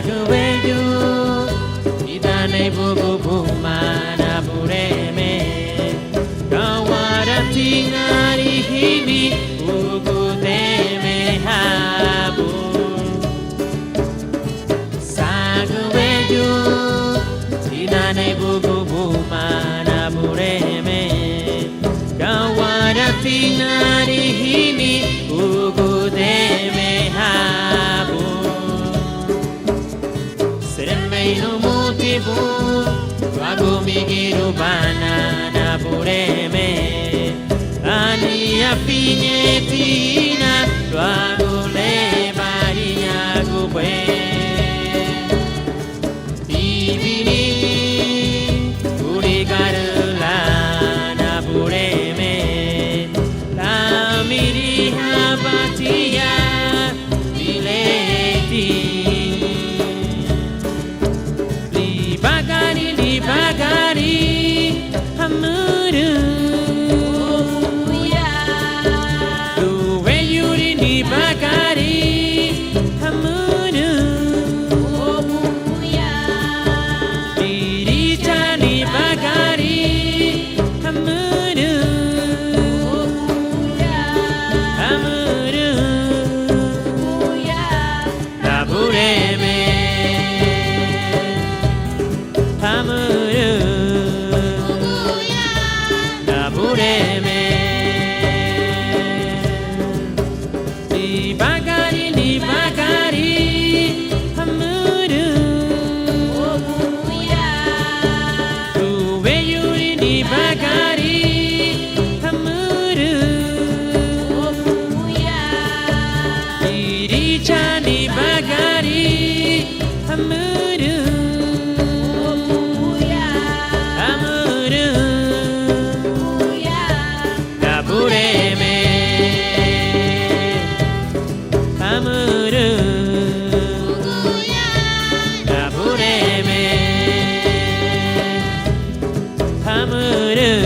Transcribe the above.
사그웨요 이단의 부부부마나 부레메 가와라티 나리 힘이 우구데메 하부 사그웨요 이단의 부부부마나 부레메 가와라티 나리 힘이 우구데메 하부 no motivo Vago migiru banana pureme Ania piñetina Vago le variña gube Divini Urigarulana pureme La miriha batia Dileti Bagari hamuru Duwe yuri ni bagari hamuru Dirita ni bagari hamuru Hamuru Tabureme Hamuru Tabureme Ni bagari Hamuru Duwe yuri ni bagari Hamuru Diricha ni bagari Hamuru Hamuru